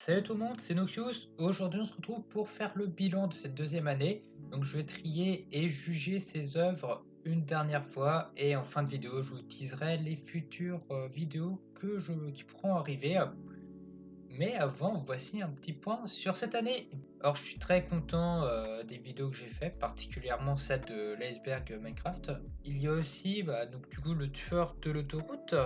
Salut tout le monde, c'est Noxious. Aujourd'hui, on se retrouve pour faire le bilan de cette deuxième année. Donc, je vais trier et juger ces œuvres une dernière fois. Et en fin de vidéo, je vous teaserai les futures vidéos qui pourront arriver. Mais avant, voici un petit point sur cette année. Alors, je suis très content des vidéos que j'ai faites, particulièrement celle de l'iceberg Minecraft. Il y a aussi, donc, du coup, le tueur de l'autoroute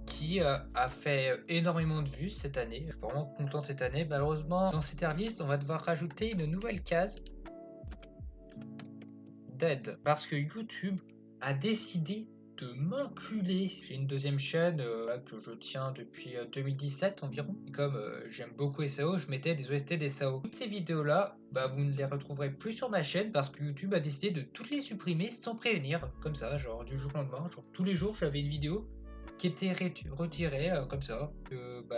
qui a fait énormément de vues cette année. Je suis vraiment content de cette année. Malheureusement, dans cette tier list, on va devoir rajouter une nouvelle case d'aide parce que YouTube a décidé de m'enculer. J'ai une deuxième chaîne que je tiens depuis 2017 environ. Et comme j'aime beaucoup SAO, je mettais des OST des SAO. Toutes ces vidéos-là, vous ne les retrouverez plus sur ma chaîne parce que YouTube a décidé de toutes les supprimer sans prévenir. Comme ça, genre du jour au lendemain. Genre, tous les jours, j'avais une vidéo qui était retirée comme ça.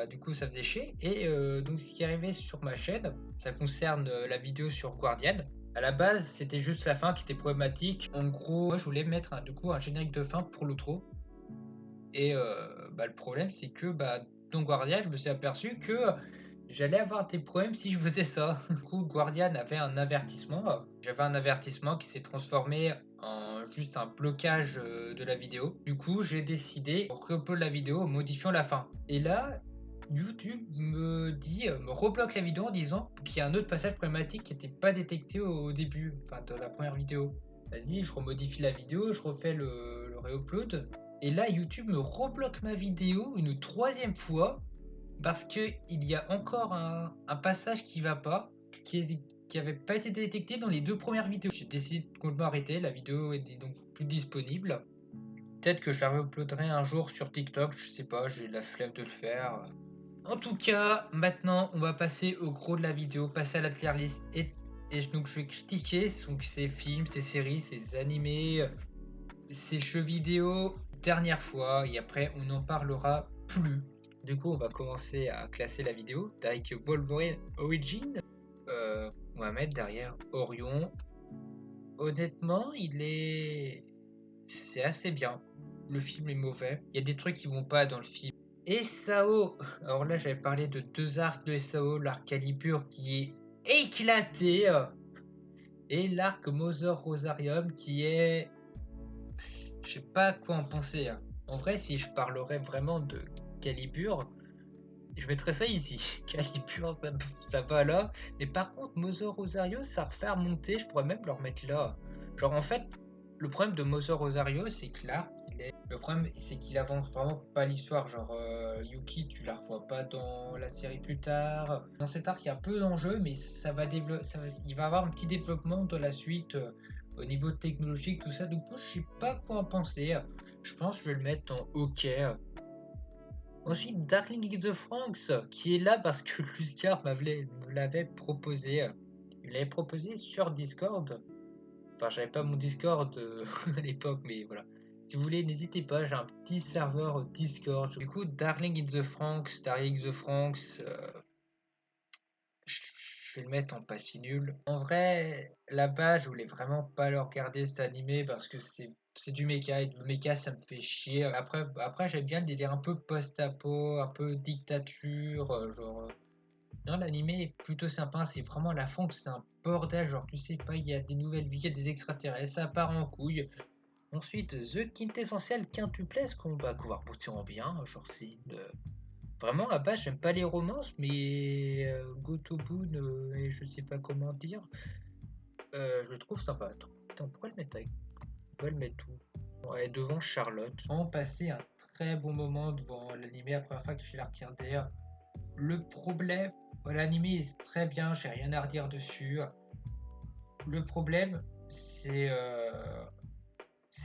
Du coup, ça faisait chier. Et donc, ce qui arrivait sur ma chaîne, ça concerne la vidéo sur Guardian. À la base, c'était juste la fin qui était problématique. En gros, moi, je voulais mettre un générique de fin pour l'outro. Et le problème, c'est que dans Guardian, je me suis aperçu que j'allais avoir des problèmes si je faisais ça. Du coup, Guardian avait un avertissement. J'avais un avertissement qui s'est transformé en juste un blocage de la vidéo. Du coup, j'ai décidé de reupload la vidéo en modifiant la fin. Et là, YouTube me rebloque la vidéo en disant qu'il y a un autre passage problématique qui n'était pas détecté au début, enfin de la première vidéo. Vas-y, je remodifie la vidéo, je refais le réupload. Et là, YouTube me rebloque ma vidéo une troisième fois parce que il y a encore un passage qui va pas, qui avait pas été détecté dans les deux premières vidéos. J'ai décidé de complètement arrêter, la vidéo est donc plus disponible. Peut-être que je la réuploaderai un jour sur TikTok, je sais pas, j'ai la flemme de le faire. En tout cas, maintenant, on va passer au gros de la vidéo, passer à la tier list. Et donc, je vais critiquer donc, ces films, ces séries, ces animés, ces jeux vidéo dernière fois. Et après, on n'en parlera plus. Du coup, on va commencer à classer la vidéo avec Wolverine Origin. On va mettre derrière Orion. Honnêtement, c'est assez bien. Le film est mauvais. Il y a des trucs qui vont pas dans le film. Et SAO, alors là j'avais parlé de deux arcs de SAO, l'arc Calibur qui est éclaté et l'arc Mother Rosarium qui est... Je sais pas quoi en penser. En vrai, si je parlerais vraiment de Calibur, je mettrais ça ici. Calibur, ça va là. Mais par contre, Mother Rosario, ça refait remonter, je pourrais même le remettre là. Genre en fait, le problème de Mother Rosario, c'est que l'arc, le problème, c'est qu'il avance vraiment pas l'histoire. Genre, Yuki, tu la revois pas dans la série plus tard. Dans cet arc, il y a peu d'enjeux, mais il va avoir un petit développement de la suite au niveau technologique, tout ça. Donc, moi, je sais pas quoi en penser. Je pense que je vais le mettre en OK. Ensuite, Darling in the Franxx, qui est là parce que Luscar me l'avait proposé. Il l'avait proposé sur Discord. Enfin, j'avais pas mon Discord à l'époque, mais voilà. Si vous voulez, n'hésitez pas, j'ai un petit serveur Discord. Du coup, Darling in the Franxx, Darling in the Franxx, je vais le mettre en pas si nul. En vrai, là-bas, je voulais vraiment pas le regarder cet animé parce que c'est du mecha et le mecha ça me fait chier. Après j'aime bien le délire un peu post-apo, un peu dictature, non, l'animé est plutôt sympa, c'est vraiment la fin que c'est un bordel, genre tu sais pas, il y a des nouvelles vies, il y a des extraterrestres, ça part en couille. Ensuite, The Quintessential Quintuplesque qu'on va remonter en bien, genre c'est une... Vraiment, à base, j'aime pas les romances, mais Gotobun, et je sais pas comment dire, je le trouve sympa. Attends, pourquoi le mettre avec... On peut le mettre où? Ouais, devant Charlotte. On passé un très bon moment devant l'animé la première fois que je l'ai regardé. Le problème, l'animé est très bien, j'ai rien à redire dessus. Le problème, c'est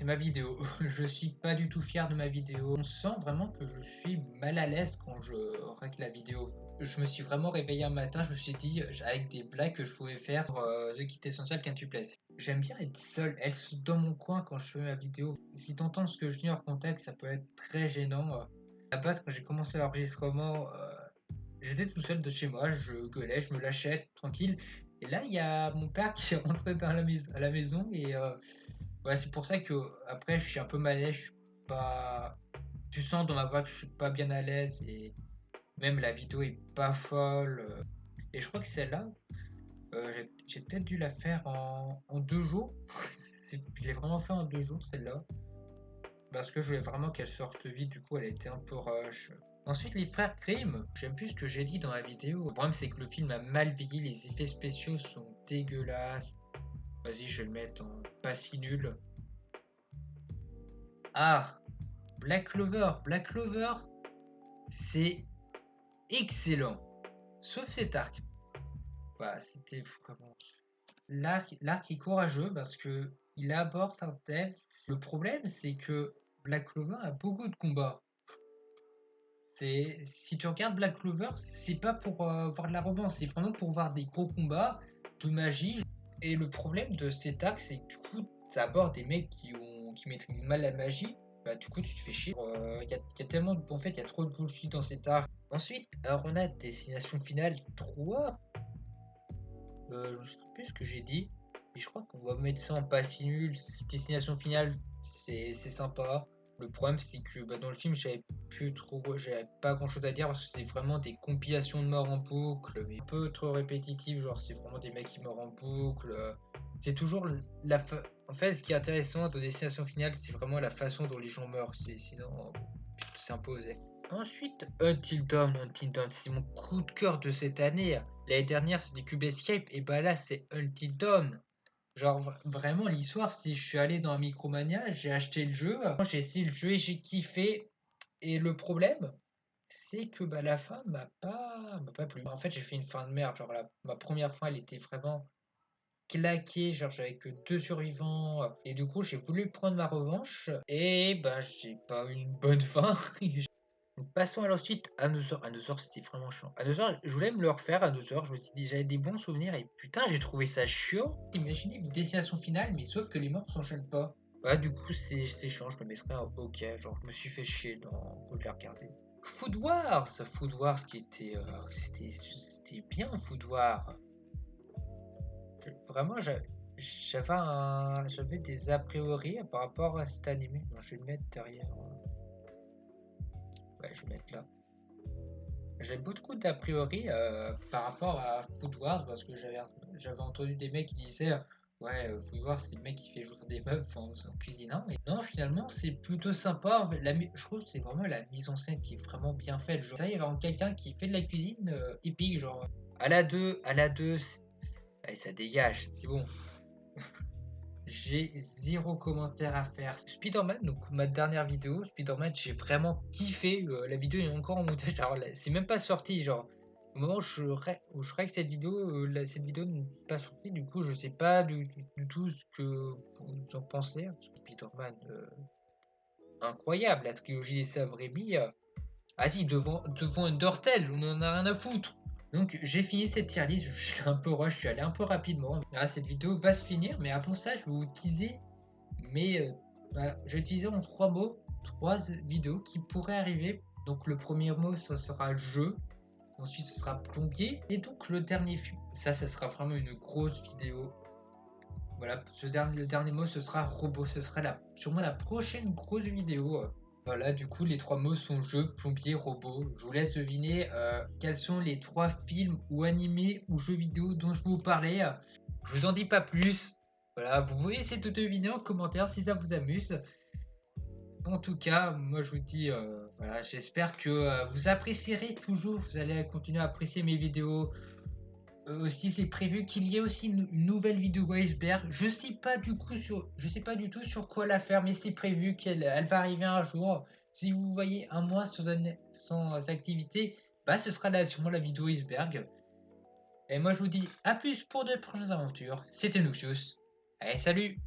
ma vidéo. Je suis pas du tout fier de ma vidéo. On sent vraiment que je suis mal à l'aise quand je règle la vidéo. Je me suis vraiment réveillé un matin, je me suis dit, avec des blagues que je pouvais faire sur The Kit Essential Quintuples. J'aime bien être seul, être dans mon coin quand je fais ma vidéo. Si t'entends ce que je dis hors contexte, ça peut être très gênant. À la base, quand j'ai commencé l'enregistrement, j'étais tout seul de chez moi, je gueulais, je me lâchais tranquille. Et là, il y a mon père qui est rentré dans à la maison et ouais, c'est pour ça que après je suis un peu mal à l'aise, je suis pas. Tu sens dans ma voix que je suis pas bien à l'aise et Même la vidéo est pas folle. Et je crois que celle-là, j'ai peut-être dû la faire en 2 jours. Je l'ai vraiment fait en 2 jours celle-là. Parce que je voulais vraiment qu'elle sorte vite, du coup elle était un peu rush. Ensuite les frères Grimm, j'aime plus ce que j'ai dit dans la vidéo. Le problème c'est que le film a mal vieilli, les effets spéciaux sont dégueulasses. Vas-y, je vais le mettre en pas si nul. Ah, Black Clover. Black Clover, c'est excellent. Sauf cet arc. Bah, c'était vraiment... L'arc est courageux parce que il aborde un thème. Le problème, c'est que Black Clover a beaucoup de combats. Si tu regardes Black Clover, c'est pas pour voir de la romance, c'est vraiment pour voir des gros combats, de magie. Et le problème de cet arc, c'est que du coup, ça aborde des mecs qui maîtrisent mal la magie. Bah, du coup, tu te fais chier. Il y a tellement de. En fait, il y a trop de bullshit dans cet arc. Ensuite, alors on a Destination Finale 3. Je ne sais plus ce que j'ai dit. Et je crois qu'on va mettre ça en pas si nul. Destination Finale, c'est sympa. Le problème, c'est que bah, dans le film, j'avais pas grand chose à dire parce que c'est vraiment des compilations de morts en boucle, mais un peu trop répétitif. Genre, c'est vraiment des mecs qui meurent en boucle. C'est toujours la fa... En fait, ce qui est intéressant dans Destination Finale, c'est vraiment la façon dont les gens meurent. Sinon, c'est imposé. Ensuite, Until Dawn, c'est mon coup de cœur de cette année. L'année dernière, c'était Cube Escape, et bah là, c'est Until Dawn. Genre, vraiment, l'histoire, c'est je suis allé dans Micromania, j'ai acheté le jeu, j'ai essayé le jeu et j'ai kiffé. Et le problème, c'est que bah, la fin m'a pas plu. En fait, j'ai fait une fin de merde. Genre, ma première fin, elle était vraiment claquée. Genre, j'avais que 2 survivants. Et du coup, j'ai voulu prendre ma revanche. Et bah, j'ai pas eu une bonne fin. Donc, passons à la suite, Another. Another, c'était vraiment chiant. Another, je voulais me le refaire, Another. Je me suis dit, j'avais des bons souvenirs et putain, j'ai trouvé ça chiant. Imaginez une destination finale, mais sauf que les morts s'enchaînent pas. Bah, du coup, c'est chiant. Je le mettrais en OK. Genre, je me suis fait chier de les regarder. Food Wars! Food Wars qui était. C'était bien, Food Wars. Vraiment, j'avais des a priori par rapport à cet animé. Non, je vais le mettre derrière. Ouais, je vais le mettre là. J'ai beaucoup d'a priori par rapport à Food Wars parce que j'avais entendu des mecs qui disaient ouais, Food Wars c'est le mec qui fait jouer des meufs en cuisinant. Et non, finalement, c'est plutôt sympa. En fait, je trouve que c'est vraiment la mise en scène qui est vraiment bien faite. Genre, ça, il y a vraiment quelqu'un qui fait de la cuisine épique. Genre, à la 2, allez, ça dégage, c'est bon. J'ai zéro commentaire à faire. Spider-Man, donc ma dernière vidéo, Spider-Man, j'ai vraiment kiffé. La vidéo est encore en montage. Alors, c'est même pas sorti. Genre, au moment où je règle cette vidéo n'est pas sortie. Du coup, je sais pas du tout ce que vous en pensez. Parce que Spider-Man, incroyable. La trilogie des Sam Raimi. Vas-y, devant Undertale, on en a rien à foutre. Donc j'ai fini cette tier list, je suis un peu rush, je suis allé un peu rapidement. Ah, cette vidéo va se finir, mais avant ça, je vais vous teaser. Mais voilà, je vais utiliser en 3 mots, 3 vidéos qui pourraient arriver. Donc le premier mot, ce sera jeu. Ensuite, ce sera plombier. Et donc le dernier film, ça sera vraiment une grosse vidéo. Voilà, le dernier mot, ce sera robot. Ce sera sûrement la prochaine grosse vidéo. Voilà, du coup, les 3 mots sont jeu, plombier, robot. Je vous laisse deviner quels sont les 3 films ou animés ou jeux vidéo dont je vais vous parler. Je vous en dis pas plus. Voilà, vous pouvez essayer de deviner en commentaire si ça vous amuse. En tout cas, moi je vous dis, voilà, j'espère que vous apprécierez toujours. Vous allez continuer à apprécier mes vidéos. Aussi, c'est prévu qu'il y ait aussi une nouvelle vidéo iceberg. Je sais pas du tout sur quoi la faire, mais c'est prévu qu'elle va arriver un jour. Si vous voyez un mois sans activité, bah ce sera là sûrement la vidéo iceberg. Et moi je vous dis à plus pour de prochaines aventures. C'était Noxious. Allez, salut!